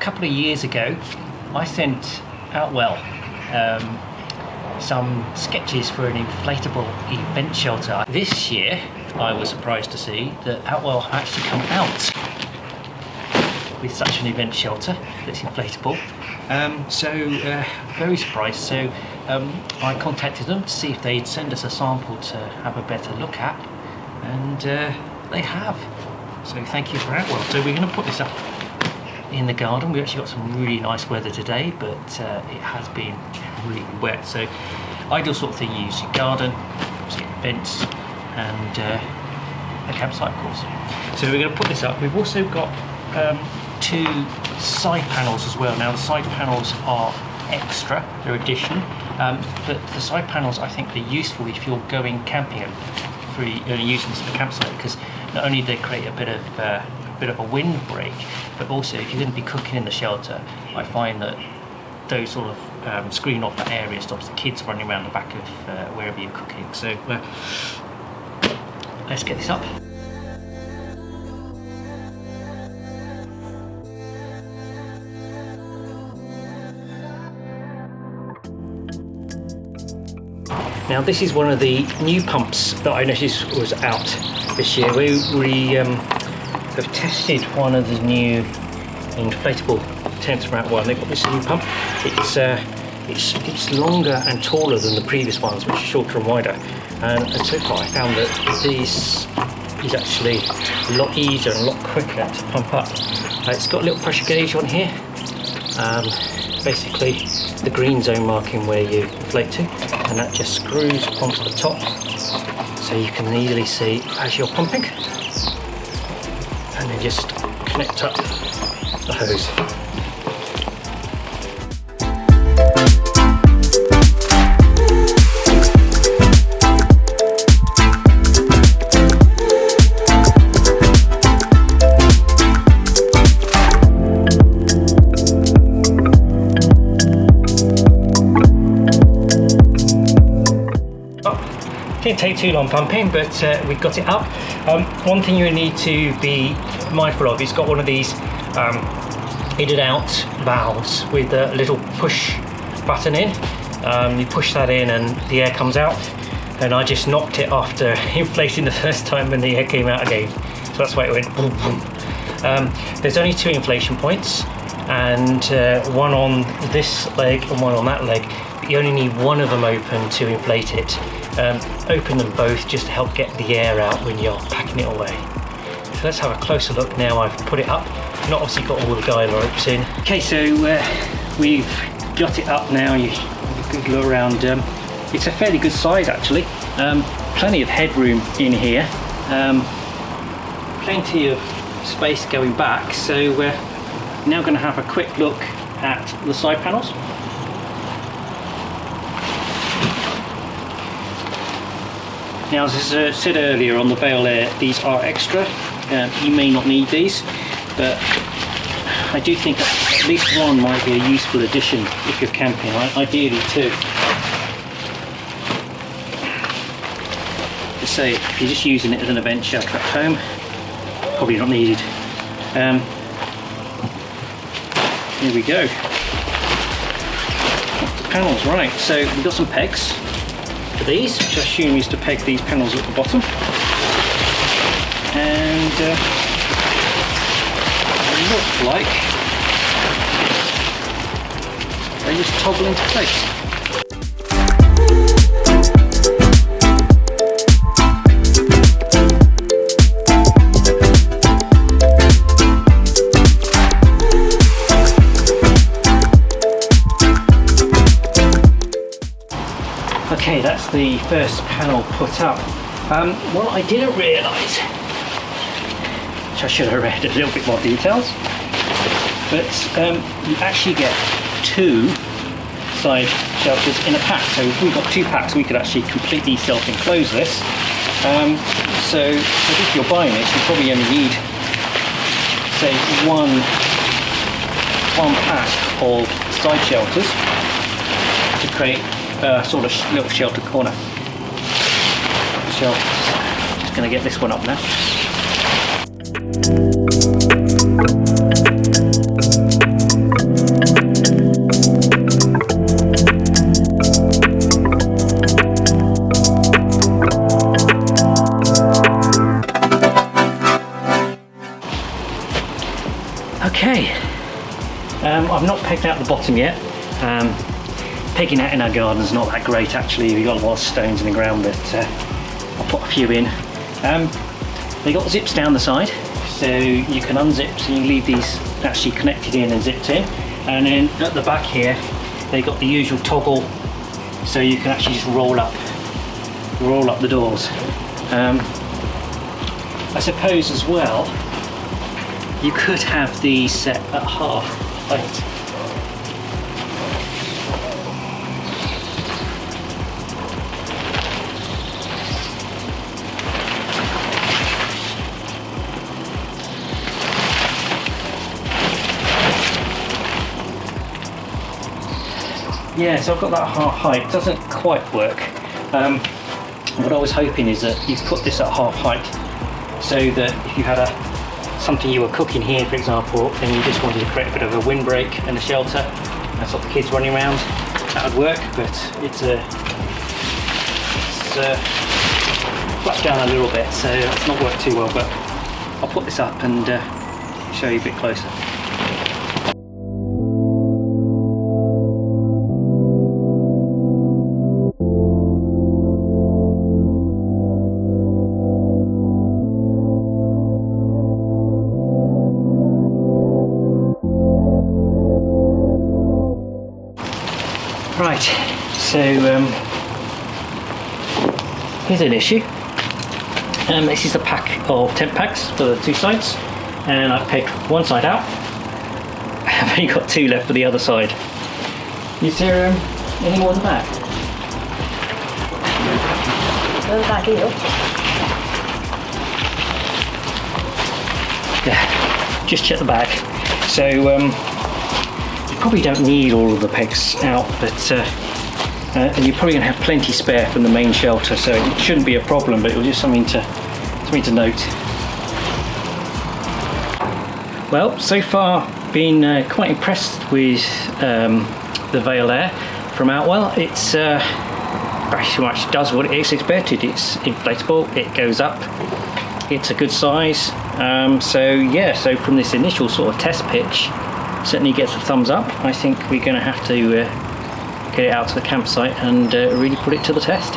couple of years ago, I sent Outwell some sketches for an inflatable event shelter. This year, I was surprised to see that Outwell actually come out with such an event shelter that's inflatable. Very surprised. So I contacted them to see if they'd send us a sample to have a better look at, and they have. So thank you for Outwell. So we're going to put this up in the garden. We actually got some really nice weather today, but it has been really wet. So ideal sort of thing you use your garden, obviously events, and a campsite, of course. So we're going to put this up. We've also got 2 side panels as well. Now the side panels are extra, they're addition, but the side panels I think are useful if you're going camping and using this as a campsite, because not only do they create a bit of a wind break, but also if you're going to be cooking in the shelter, I find that those sort of screen off that area stops the kids running around the back of wherever you're cooking. So let's get this up. Now this is one of the new pumps that I noticed was out this year. We have tested one of the new inflatable tents from Outwell. They've got this new pump. It's longer and taller than the previous ones, which are shorter and wider. And so far I found that this is actually a lot easier and a lot quicker to pump up. It's got a little pressure gauge on here. Basically the green zone marking where you inflate to, and that just screws onto the top so you can easily see as you're pumping, and then just connect up the hose. Didn't take too long pumping, but we got it up. One thing you need to be mindful of, it's got one of these in and out valves with a little push button in. You push that in and the air comes out, and I just knocked it after inflating the first time and the air came out again. So that's why it went boom, boom. There's only 2 inflation points, and one on this leg and one on that leg, but you only need one of them open to inflate it. Open them both just to help get the air out when you're packing it away. So let's have a closer look now I've put it up. Not obviously got all the guy ropes in. Okay, so we've got it up now. You have a good look around. It's a fairly good size actually. Plenty of headroom in here. Plenty of space going back. So we're now going to have a quick look at the side panels. Now, as I said earlier on the Vale Air, these are extra. You may not need these, but I do think that at least one might be a useful addition if you're camping, ideally 2. To say, if you're just using it as an event shelter at home, probably not needed. Here we go. The panels, right, so we've got some pegs for these, which I assume is to peg these panels at the bottom, and they look like they just toggle into place. Okay, that's the first panel put up. What I didn't realise, which I should have read a little bit more details, but you actually get 2 side shelters in a pack. So if we've got 2 packs, we could actually completely self-enclose this. So if you're buying this, you probably only need, say, one pack of side shelters to create sort of little shelter corner. Shelters. Just going to get this one up now. Okay, I've not pegged out the bottom yet. Pegging out in our garden is not that great actually. We've got a lot of stones in the ground, but I'll put a few in. They got zips down the side, so you can unzip, so you can leave these actually connected in and zipped in. And then at the back here, they got the usual toggle, so you can actually just roll up the doors. I suppose as well, you could have these set at half height. Yeah, so I've got that half height. Doesn't quite work. What I was hoping is that you put this at half height, so that if you had something you were cooking here, for example, and you just wanted to create a bit of a windbreak and a shelter, and stop the kids running around, that would work. But it's flat down a little bit, so it's not worked too well. But I'll put this up and show you a bit closer. Right, so here's an issue. This is a pack of tent packs for the two sides, and I've pegged one side out. I've only got two left for the other side. Is there any more in the back? Yeah, just check the back. So you probably don't need all of the pegs out, but and you're probably going to have plenty spare from the main shelter, so it shouldn't be a problem. But it was just something to note. Well, so far been quite impressed with the Vale Air from Outwell. It's pretty much does what it's expected. It's inflatable, it goes up, it's a good size. So yeah, so from this initial sort of test pitch, certainly gets a thumbs up. I think we're going to have to get it out to the campsite and really put it to the test.